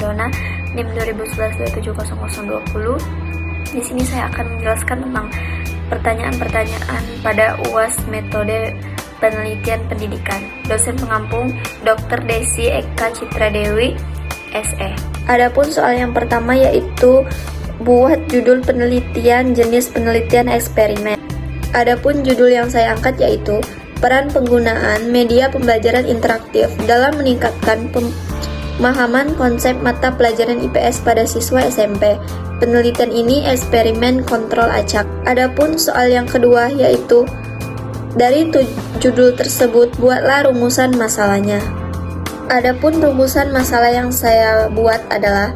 Dona NIM 2011-270020. Di sini saya akan menjelaskan tentang pertanyaan-pertanyaan pada UAS metode penelitian pendidikan. Dosen pengampung Dr. Desi Eka Citra Dewi, SE. Adapun soal yang pertama yaitu buat judul penelitian jenis penelitian eksperimen. Adapun judul yang saya angkat yaitu peran penggunaan media pembelajaran interaktif dalam meningkatkan pemahaman konsep mata pelajaran IPS pada siswa SMP. Penelitian ini eksperimen kontrol acak. Adapun soal yang kedua yaitu dari judul tersebut buatlah rumusan masalahnya. Adapun rumusan masalah yang saya buat adalah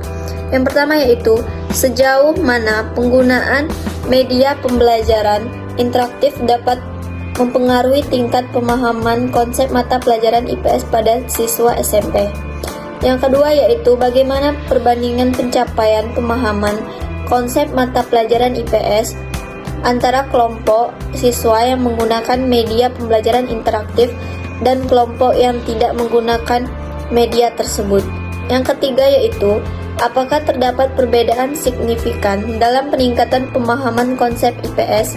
yang pertama yaitu sejauh mana penggunaan media pembelajaran interaktif dapat mempengaruhi tingkat pemahaman konsep mata pelajaran IPS pada siswa SMP. Yang kedua yaitu bagaimana perbandingan pencapaian pemahaman konsep mata pelajaran IPS antara kelompok siswa yang menggunakan media pembelajaran interaktif dan kelompok yang tidak menggunakan media tersebut. Yang ketiga yaitu apakah terdapat perbedaan signifikan dalam peningkatan pemahaman konsep IPS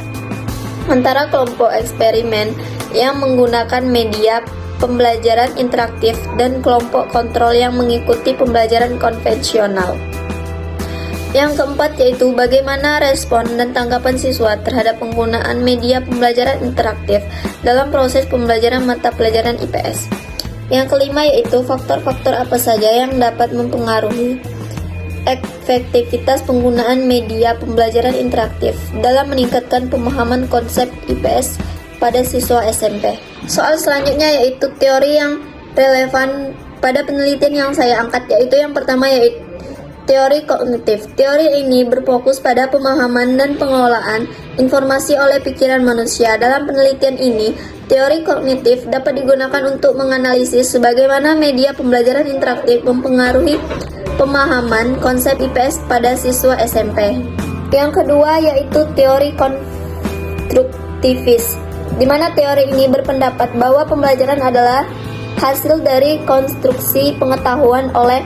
antara kelompok eksperimen yang menggunakan media pembelajaran interaktif dan kelompok kontrol yang mengikuti pembelajaran konvensional. Yang keempat yaitu bagaimana respon dan tanggapan siswa terhadap penggunaan media pembelajaran interaktif dalam proses pembelajaran mata pelajaran IPS. Yang kelima yaitu faktor-faktor apa saja yang dapat mempengaruhi efektivitas penggunaan media pembelajaran interaktif dalam meningkatkan pemahaman konsep IPS pada siswa SMP. Soal selanjutnya yaitu teori yang relevan pada penelitian yang saya angkat, yaitu yang pertama yaitu teori kognitif. Teori ini berfokus pada pemahaman dan pengelolaan informasi oleh pikiran manusia. Dalam penelitian ini, teori kognitif dapat digunakan untuk menganalisis sebagaimana media pembelajaran interaktif mempengaruhi pemahaman konsep IPS pada siswa SMP. Yang kedua yaitu teori konstruktivis, di mana teori ini berpendapat bahwa pembelajaran adalah hasil dari konstruksi pengetahuan oleh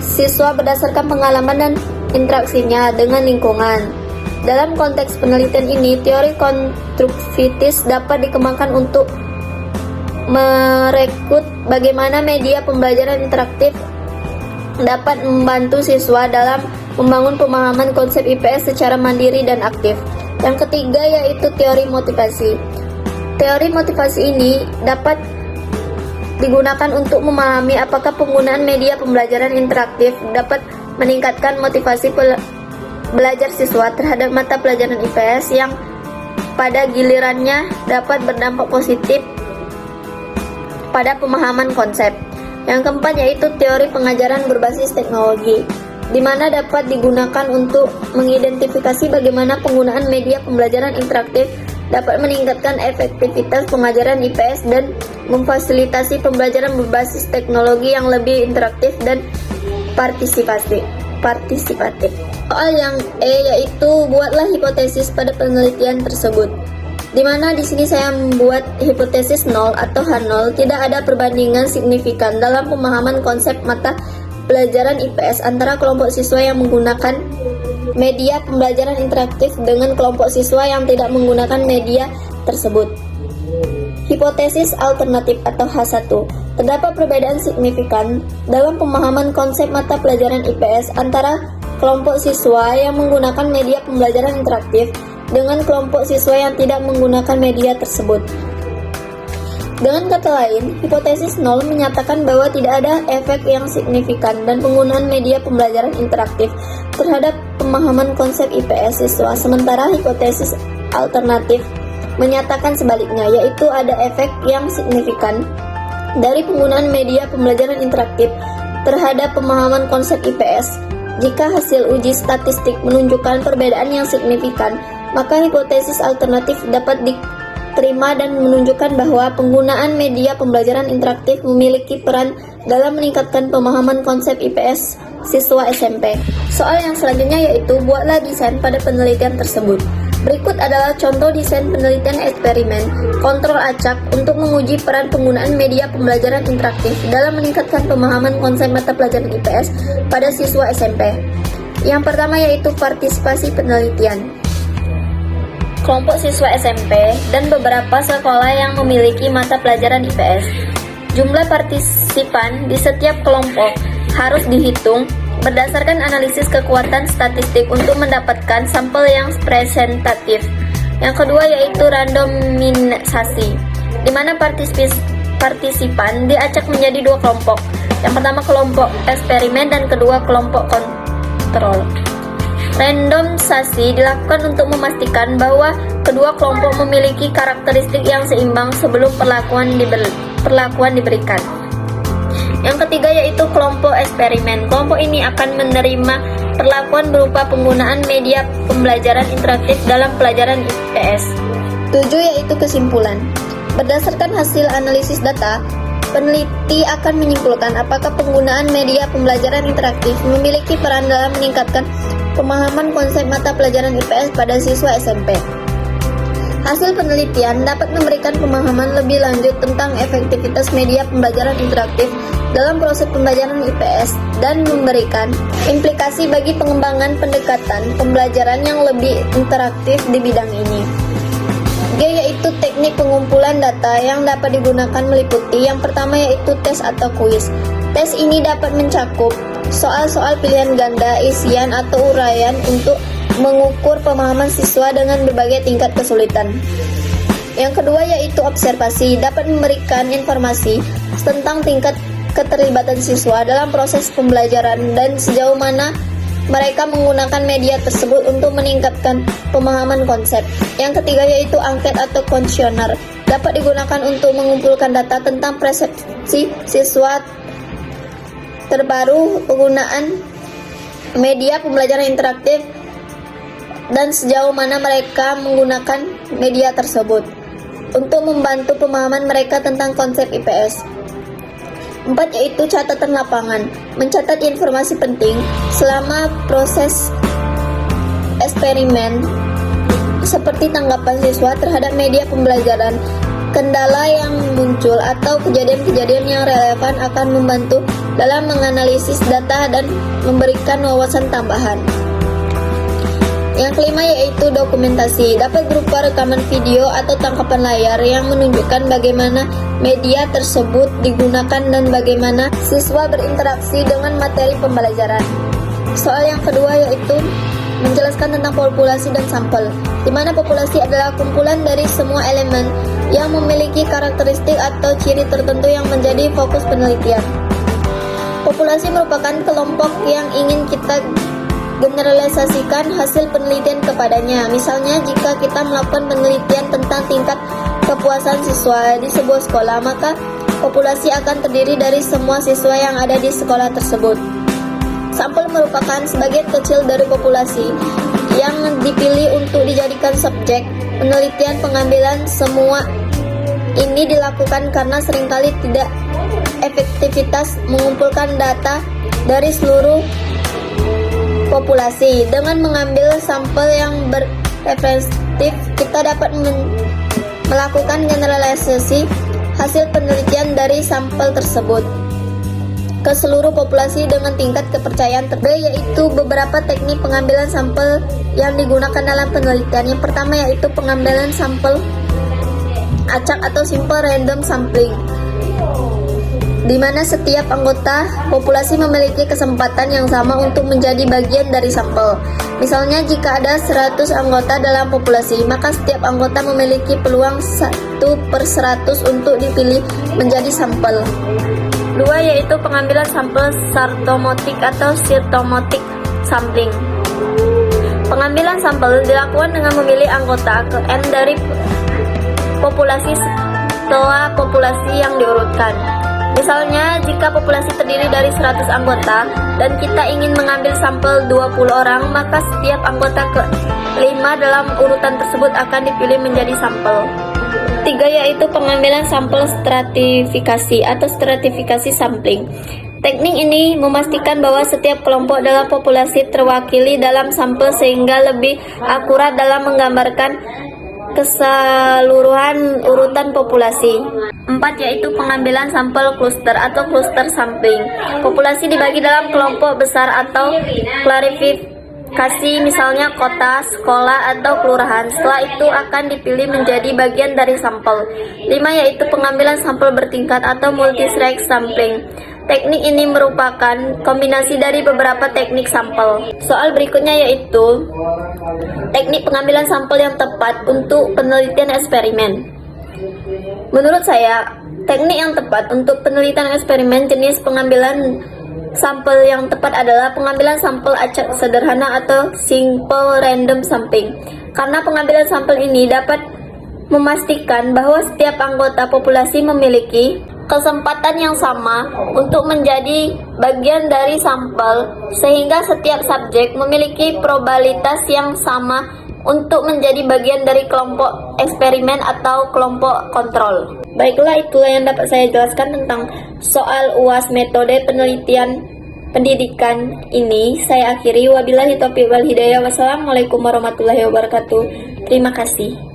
siswa berdasarkan pengalaman dan interaksinya dengan lingkungan. Dalam konteks penelitian ini, teori konstruktivis dapat dikembangkan untuk merekrut bagaimana media pembelajaran interaktif dapat membantu siswa dalam membangun pemahaman konsep IPS secara mandiri dan aktif. Yang ketiga yaitu teori motivasi. Teori motivasi ini dapat digunakan untuk memahami apakah penggunaan media pembelajaran interaktif dapat meningkatkan motivasi belajar siswa terhadap mata pelajaran IPS yang pada gilirannya dapat berdampak positif pada pemahaman konsep. Yang keempat yaitu teori pengajaran berbasis teknologi, di mana dapat digunakan untuk mengidentifikasi bagaimana penggunaan media pembelajaran interaktif dapat meningkatkan efektivitas pengajaran IPS dan memfasilitasi pembelajaran berbasis teknologi yang lebih interaktif dan partisipatif. Soal yang E yaitu buatlah hipotesis pada penelitian tersebut, di mana di sini saya membuat hipotesis 0 atau H0, tidak ada perbandingan signifikan dalam pemahaman konsep mata pelajaran IPS antara kelompok siswa yang menggunakan media pembelajaran interaktif dengan kelompok siswa yang tidak menggunakan media tersebut. Hipotesis alternatif atau H1, terdapat perbedaan signifikan dalam pemahaman konsep mata pelajaran IPS antara kelompok siswa yang menggunakan media pembelajaran interaktif dengan kelompok siswa yang tidak menggunakan media tersebut. Dengan kata lain, hipotesis 0 menyatakan bahwa tidak ada efek yang signifikan dan penggunaan media pembelajaran interaktif terhadap pemahaman konsep IPS siswa, sementara hipotesis alternatif menyatakan sebaliknya, yaitu ada efek yang signifikan dari penggunaan media pembelajaran interaktif terhadap pemahaman konsep IPS. Jika hasil uji statistik menunjukkan perbedaan yang signifikan, maka hipotesis alternatif dapat diterima dan menunjukkan bahwa penggunaan media pembelajaran interaktif memiliki peran dalam meningkatkan pemahaman konsep IPS siswa SMP. Soal yang selanjutnya yaitu buatlah desain pada penelitian tersebut. Berikut adalah contoh desain penelitian eksperimen kontrol acak untuk menguji peran penggunaan media pembelajaran interaktif dalam meningkatkan pemahaman konsep mata pelajaran IPS pada siswa SMP. Yang pertama yaitu partisipasi penelitian. Kelompok siswa SMP dan beberapa sekolah yang memiliki mata pelajaran IPS. Jumlah partisipan di setiap kelompok harus dihitung berdasarkan analisis kekuatan statistik untuk mendapatkan sampel yang presentatif. Yang kedua yaitu randomisasi, di mana partisipan diacak menjadi dua kelompok. Yang pertama kelompok eksperimen dan kedua kelompok kontrol. Randomisasi dilakukan untuk memastikan bahwa kedua kelompok memiliki karakteristik yang seimbang sebelum perlakuan diberikan. Yang ketiga yaitu kelompok eksperimen. Kelompok ini akan menerima perlakuan berupa penggunaan media pembelajaran interaktif dalam pelajaran IPS. 7 yaitu kesimpulan. Berdasarkan hasil analisis data, peneliti akan menyimpulkan apakah penggunaan media pembelajaran interaktif memiliki peran dalam meningkatkan pemahaman konsep mata pelajaran IPS pada siswa SMP. Hasil penelitian dapat memberikan pemahaman lebih lanjut tentang efektivitas media pembelajaran interaktif dalam proses pembelajaran IPS dan memberikan implikasi bagi pengembangan pendekatan pembelajaran yang lebih interaktif di bidang ini. G yaitu teknik pengumpulan data yang dapat digunakan meliputi yang pertama yaitu tes atau kuis. Tes ini dapat mencakup soal-soal pilihan ganda, isian atau uraian untuk mengukur pemahaman siswa dengan berbagai tingkat kesulitan. Yang kedua yaitu observasi, dapat memberikan informasi tentang tingkat keterlibatan siswa dalam proses pembelajaran dan sejauh mana mereka menggunakan media tersebut untuk meningkatkan pemahaman konsep. Yang ketiga yaitu angket atau kuesioner, dapat digunakan untuk mengumpulkan data tentang persepsi siswa terbaru penggunaan media pembelajaran interaktif dan sejauh mana mereka menggunakan media tersebut untuk membantu pemahaman mereka tentang konsep IPS. 4 yaitu catatan lapangan, mencatat informasi penting selama proses eksperimen seperti tanggapan siswa terhadap media pembelajaran, kendala yang muncul atau kejadian-kejadian yang relevan akan membantu dalam menganalisis data dan memberikan wawasan tambahan. Yang kelima yaitu dokumentasi, dapat berupa rekaman video atau tangkapan layar yang menunjukkan bagaimana media tersebut digunakan dan bagaimana siswa berinteraksi dengan materi pembelajaran. Soal yang kedua yaitu menjelaskan tentang populasi dan sampel, di mana populasi adalah kumpulan dari semua elemen yang memiliki karakteristik atau ciri tertentu yang menjadi fokus penelitian. Populasi merupakan kelompok yang ingin kita generalisasikan hasil penelitian kepadanya. Misalnya, jika kita melakukan penelitian tentang tingkat kepuasan siswa di sebuah sekolah, maka populasi akan terdiri dari semua siswa yang ada di sekolah tersebut. Sampel merupakan sebagian kecil dari populasi yang dipilih untuk dijadikan subjek penelitian. Pengambilan semua ini dilakukan karena seringkali tidak efektivitas mengumpulkan data dari seluruh populasi. Dengan mengambil sampel yang berrepresentatif, kita dapat melakukan generalisasi hasil penelitian dari sampel tersebut ke seluruh populasi dengan tingkat kepercayaan terbaik, yaitu beberapa teknik pengambilan sampel yang digunakan dalam penelitian. Yang pertama yaitu pengambilan sampel acak atau simple random sampling, di mana setiap anggota populasi memiliki kesempatan yang sama untuk menjadi bagian dari sampel. Misalnya, jika ada 100 anggota dalam populasi, maka setiap anggota memiliki peluang 1/100 untuk dipilih menjadi sampel. 2 yaitu pengambilan sampel sartomotik atau sitomotik sampling. Pengambilan sampel dilakukan dengan memilih anggota ke N dari populasi setelah populasi yang diurutkan. Misalnya, jika populasi terdiri dari 100 anggota dan kita ingin mengambil sampel 20 orang, maka setiap anggota ke-5 dalam urutan tersebut akan dipilih menjadi sampel. 3 yaitu pengambilan sampel stratifikasi atau stratifikasi sampling. Teknik ini memastikan bahwa setiap kelompok dalam populasi terwakili dalam sampel sehingga lebih akurat dalam menggambarkan keseluruhan urutan populasi. 4. Yaitu pengambilan sampel cluster atau cluster sampling. Populasi dibagi dalam kelompok besar atau klasifikasi, misalnya kota, sekolah, atau kelurahan. Setelah itu akan dipilih menjadi bagian dari sampel. 5. Yaitu pengambilan sampel bertingkat atau multi-track sampling. Teknik ini merupakan kombinasi dari beberapa teknik sampel. Soal berikutnya yaitu teknik pengambilan sampel yang tepat untuk penelitian eksperimen. Menurut saya, teknik yang tepat untuk penelitian eksperimen jenis pengambilan sampel yang tepat adalah pengambilan sampel acak sederhana atau simple random sampling. Karena pengambilan sampel ini dapat memastikan bahwa setiap anggota populasi memiliki kesempatan yang sama untuk menjadi bagian dari sampel, sehingga setiap subjek memiliki probabilitas yang sama untuk menjadi bagian dari kelompok eksperimen atau kelompok kontrol. Baiklah, itulah yang dapat saya jelaskan tentang soal UAS metode penelitian pendidikan ini. Saya akhiri, wabillahi taufiq wal hidayah. Wassalamualaikum warahmatullahi wabarakatuh. Terima kasih.